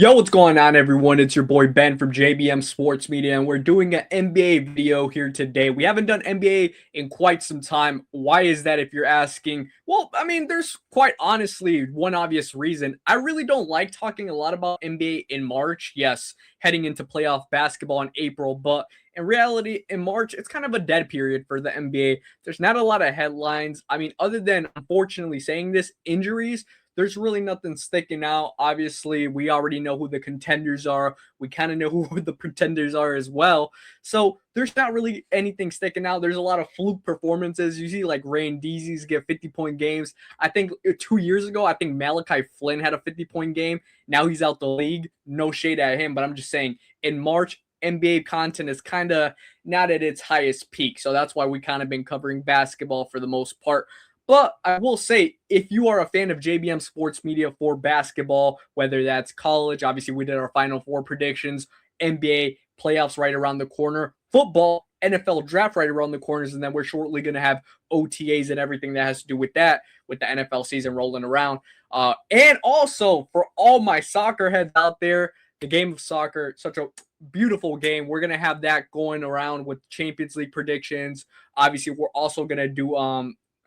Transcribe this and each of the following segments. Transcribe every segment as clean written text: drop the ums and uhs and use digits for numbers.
Yo, what's going on, everyone? It's your boy Ben from JBM Sports Media, and we're doing an NBA video here today. We haven't done NBA in quite some time. Why is that, if you're asking? Well, I mean, there's quite honestly one obvious reason. I really don't like talking a lot about NBA in March. Yes, heading into playoff basketball in April, but in reality, in March, it's kind of a dead period for the NBA. There's not a lot of headlines. I mean, other than unfortunately saying this, injuries, there's really nothing sticking out. Obviously, we already know who the contenders are. We kind of know who the pretenders are as well. So there's not really anything sticking out. There's a lot of fluke performances. You see like Rain Deezies get 50-point games. I think 2 years ago, I think Malachi Flynn had a 50-point game. Now he's out the league. No shade at him, but I'm just saying in March, NBA content is kind of not at its highest peak. So that's why we kind of been covering basketball for the most part. But I will say, if you are a fan of JBM Sports Media for basketball, whether that's college, obviously we did our Final Four predictions, NBA playoffs right around the corner, football, NFL draft right around the corners, and then we're shortly going to have OTAs and everything that has to do with that, with the NFL season rolling around. And also, for all my soccer heads out there, the game of soccer, such a beautiful game. We're going to have that going around with Champions League predictions. Obviously, we're also going to do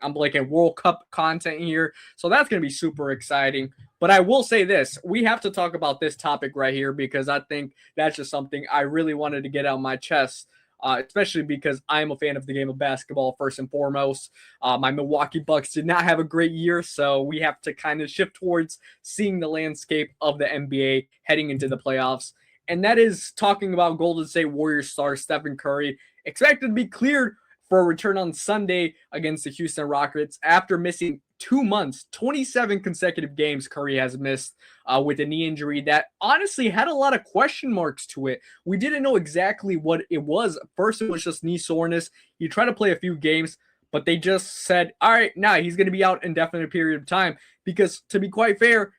I'm blanking World Cup content here. So that's going to be super exciting. But I will say this, we have to talk about this topic right here because I think that's just something I really wanted to get out my chest, especially because I'm a fan of the game of basketball first and foremost. My Milwaukee Bucks did not have a great year, so we have to kind of shift towards seeing the landscape of the NBA heading into the playoffs. And that is talking about Golden State Warriors star Stephen Curry, expected to be cleared for a return on Sunday against the Houston Rockets after missing 2 months, 27 consecutive games Curry has missed with a knee injury that honestly had a lot of question marks to it. We didn't know exactly what it was. First, it was just knee soreness. He tried to play a few games, but they just said, all right, now he's going to be out indefinite period of time because, to be quite fair,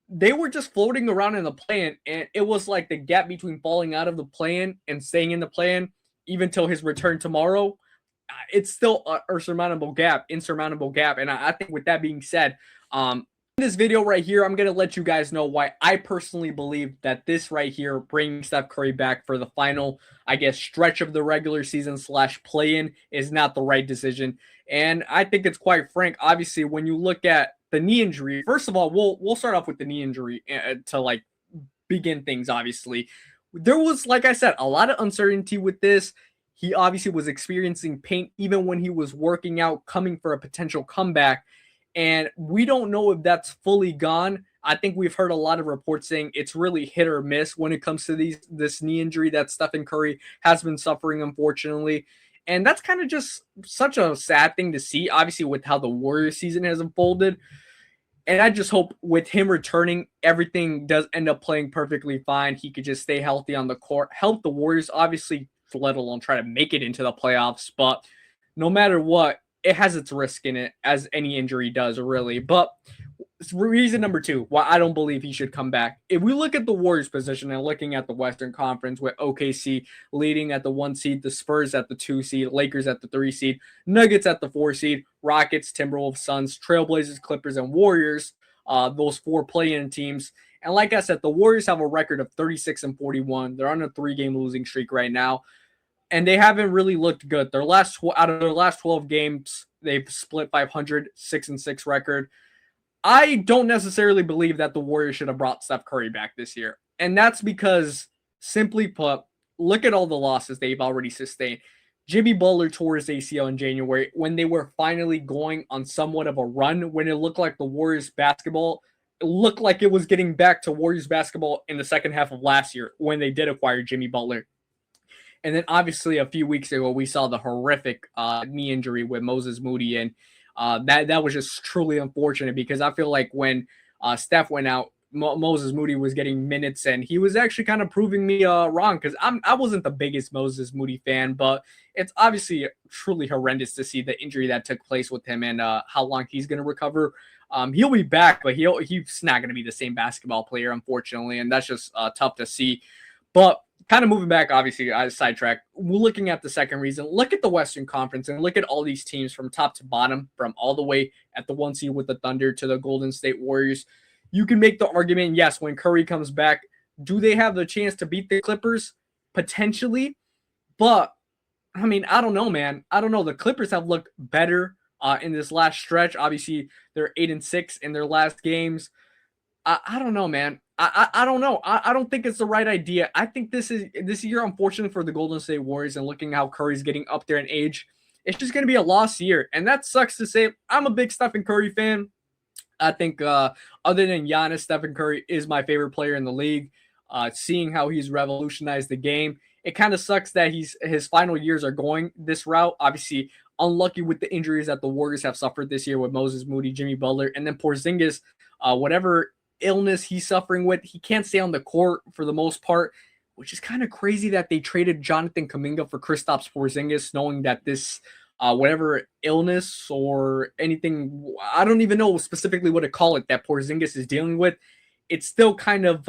they were just floating around in the play-in, and it was like the gap between falling out of the play-in and staying in the play-in, even till his return tomorrow, it's still a insurmountable gap. And I think with that being said, in this video right here, I'm going to let you guys know why I personally believe that this right here, bringing Steph Curry back for the final, I guess, stretch of the regular season / play-in is not the right decision. And I think it's quite frank. Obviously, when you look at the knee injury, first of all, we'll start off with the knee injury to like begin things. Obviously, there was, like I said, a lot of uncertainty with this. He obviously was experiencing pain even when he was working out, coming for a potential comeback. And we don't know if that's fully gone. I think we've heard a lot of reports saying it's really hit or miss when it comes to this knee injury that Stephen Curry has been suffering, unfortunately. And that's kind of just such a sad thing to see, obviously, with how the Warriors season has unfolded. And I just hope with him returning, everything does end up playing perfectly fine. He could just stay healthy on the court, help the Warriors, obviously, let alone try to make it into the playoffs. But no matter what, it has its risk in it, as any injury does, really. But reason number two why I don't believe he should come back. If we look at the Warriors position and looking at the Western Conference with OKC leading at the 1 seed, the Spurs at the 2 seed, Lakers at the 3 seed, Nuggets at the 4 seed, Rockets, Timberwolves, Suns, Trailblazers, Clippers, and Warriors, those 4 play-in teams. And like I said, the Warriors have a record of 36-41. They're on a 3-game losing streak right now, and they haven't really looked good. Out of their last 12 games, they've split 500, 6-6 record. I don't necessarily believe that the Warriors should have brought Steph Curry back this year. And that's because, simply put, look at all the losses they've already sustained. Jimmy Butler tore his ACL in January when they were finally going on somewhat of a run, when it looked like the Warriors basketball, it looked like it was getting back to Warriors basketball in the second half of last year when they did acquire Jimmy Butler. And then obviously a few weeks ago, we saw the horrific knee injury with Moses Moody. And that was just truly unfortunate because I feel like when Steph went out, Moses Moody was getting minutes, and he was actually kind of proving me wrong because I wasn't the biggest Moses Moody fan, but it's obviously truly horrendous to see the injury that took place with him and how long he's going to recover. He'll be back, but he's not going to be the same basketball player, unfortunately, and that's just tough to see. But kind of moving back, obviously, I sidetrack. We're looking at the second reason. Look at the Western Conference and look at all these teams from top to bottom, from all the way at the 1 seed with the Thunder to the Golden State Warriors. You can make the argument, yes, when Curry comes back, Do they have the chance to beat the Clippers? Potentially. But, I mean, I don't know, man. I don't know. The Clippers have looked better in this last stretch. Obviously, they're 8-6 in their last games. I don't know, man. I don't know. I don't think it's the right idea. I think this year, unfortunately for the Golden State Warriors, and looking how Curry's getting up there in age, it's just going to be a lost year. And that sucks to say. I'm a big Stephen Curry fan. I think other than Giannis, Stephen Curry is my favorite player in the league. Seeing how he's revolutionized the game, it kind of sucks that his final years are going this route. Obviously, unlucky with the injuries that the Warriors have suffered this year with Moses Moody, Jimmy Butler, and then Porzingis. Whatever illness he's suffering with, he can't stay on the court for the most part, which is kind of crazy that they traded Jonathan Kuminga for Kristaps Porzingis, knowing that this whatever illness or anything, I don't even know specifically what to call it, that Porzingis is dealing with. It's still kind of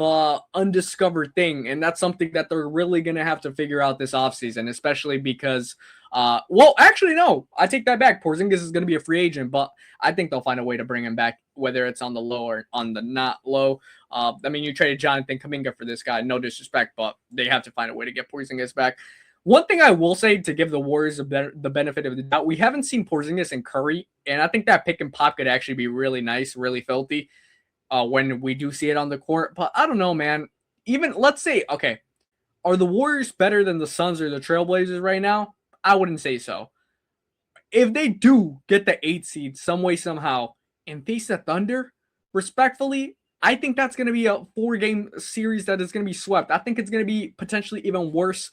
undiscovered thing, and that's something that they're really going to have to figure out this offseason, especially because, well, actually, no, I take that back. Porzingis is going to be a free agent, but I think they'll find a way to bring him back, whether it's on the low or on the not low. I mean, you traded Jonathan Kuminga for this guy, no disrespect, but they have to find a way to get Porzingis back. One thing I will say to give the Warriors the benefit of the doubt, we haven't seen Porzingis and Curry, and I think that pick and pop could actually be really nice, really filthy. When we do see it on the court. But I don't know, man. Even, let's say, okay, are the Warriors better than the Suns or the Trailblazers right now? I wouldn't say so. If they do get the 8 seed some way, somehow, and face the Thunder, respectfully, I think that's going to be a 4-game series that is going to be swept. I think it's going to be potentially even worse.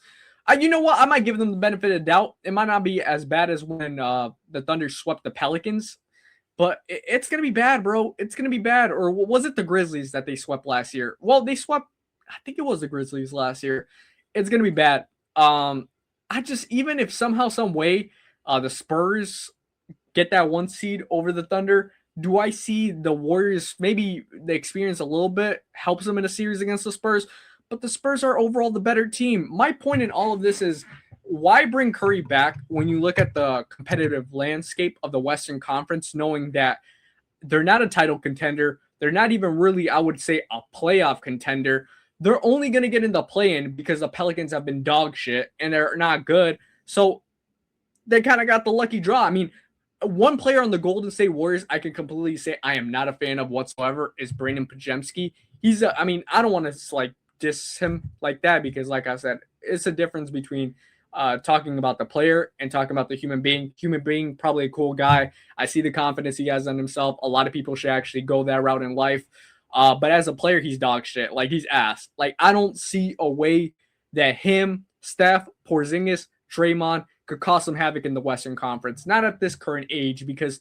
You know what? I might give them the benefit of the doubt. It might not be as bad as when the Thunder swept the Pelicans. But it's going to be bad, bro. It's going to be bad. Or was it the Grizzlies that they swept last year? Well, they swept, I think it was the Grizzlies last year. It's going to be bad. Even if somehow, some way, the Spurs get that 1 seed over the Thunder, do I see the Warriors, maybe the experience a little bit helps them in a series against the Spurs, but the Spurs are overall the better team. My point in all of this is, why bring Curry back when you look at the competitive landscape of the Western Conference, knowing that they're not a title contender? They're not even really, I would say, a playoff contender. They're only going to get in the play-in because the Pelicans have been dog shit and they're not good. So they kind of got the lucky draw. I mean, one player on the Golden State Warriors I can completely say I am not a fan of whatsoever is Brandon Podziemski. I don't want to diss him like that because, like I said, it's a difference between talking about the player and talking about the human being. Human being, probably a cool guy. I see the confidence he has in himself. A lot of people should actually go that route in life. But as a player, he's dog shit. Like, he's ass. Like, I don't see a way that him, Steph, Porzingis, Draymond could cause some havoc in the Western Conference. Not at this current age, because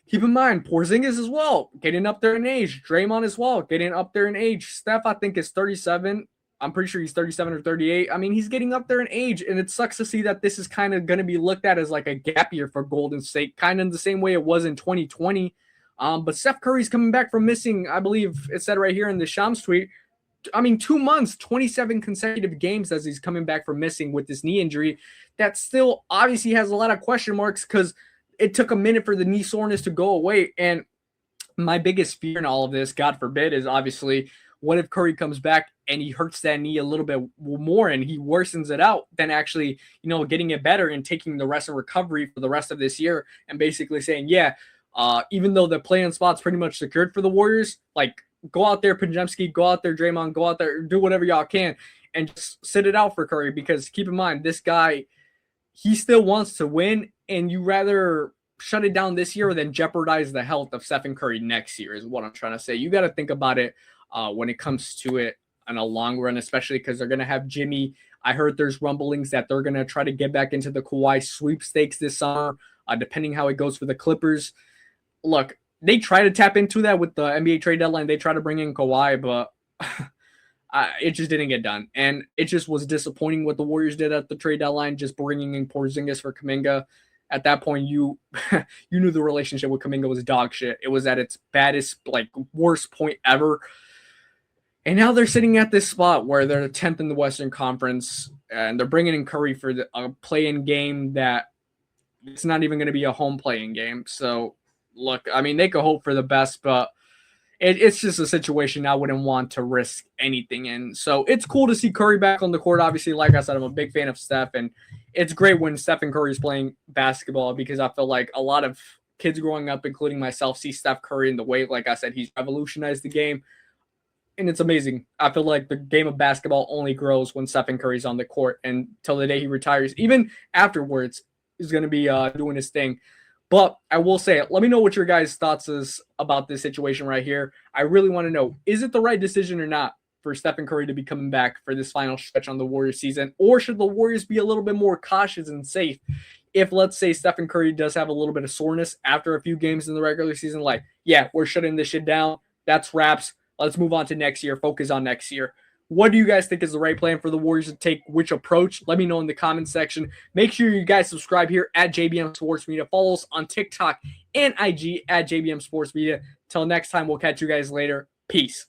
keep in mind, Porzingis as well, getting up there in age. Draymond as well, getting up there in age. Steph, I think, is 37. I'm pretty sure he's 37 or 38. I mean, he's getting up there in age, and it sucks to see that this is kind of going to be looked at as like a gap year for Golden State, kind of in the same way it was in 2020. But Steph Curry's coming back from missing, I believe it said right here in the Shams tweet, 2 months, 27 consecutive games as he's coming back from missing with this knee injury. That still obviously has a lot of question marks because it took a minute for the knee soreness to go away. And my biggest fear in all of this, God forbid, is obviously, what if Curry comes back and he hurts that knee a little bit more and he worsens it out than actually, getting it better and taking the rest of recovery for the rest of this year and basically saying, even though the play-in spot's pretty much secured for the Warriors, like, go out there, Podziemski, go out there, Draymond, go out there, do whatever y'all can and just sit it out for Curry, because keep in mind, this guy, he still wants to win, and you rather shut it down this year than jeopardize the health of Stephen Curry next year is what I'm trying to say. You got to think about it when it comes to it in a long run, especially because they're going to have Jimmy. I heard there's rumblings that they're going to try to get back into the Kawhi sweepstakes this summer, depending how it goes for the Clippers. Look, they try to tap into that with the NBA trade deadline. They try to bring in Kawhi, but it just didn't get done. And it just was disappointing what the Warriors did at the trade deadline, just bringing in Porzingis for Kuminga. At that point, you knew the relationship with Kuminga was dog shit. It was at its baddest, worst point ever. And now they're sitting at this spot where they're 10th in the Western Conference, and they're bringing in Curry for a play-in game that it's not even going to be a home play-in game. So, look, I mean, they could hope for the best, but it's just a situation I wouldn't want to risk anything in. So it's cool to see Curry back on the court. Obviously, like I said, I'm a big fan of Steph, and it's great when Stephen Curry is playing basketball because I feel like a lot of kids growing up, including myself, see Steph Curry in the way, like I said, he's revolutionized the game. And it's amazing. I feel like the game of basketball only grows when Stephen Curry's on the court, and till the day he retires, even afterwards, he's going to be doing his thing. But I will say, let me know what your guys' thoughts is about this situation right here. I really want to know, is it the right decision or not for Stephen Curry to be coming back for this final stretch on the Warriors season? Or should the Warriors be a little bit more cautious and safe if, let's say, Stephen Curry does have a little bit of soreness after a few games in the regular season? Like, yeah, we're shutting this shit down. That's wraps. Let's move on to next year. Focus on next year. What do you guys think is the right plan for the Warriors to take? Which approach? Let me know in the comment section. Make sure you guys subscribe here at JBM Sports Media. Follow us on TikTok and IG at JBM Sports Media. Till next time, we'll catch you guys later. Peace.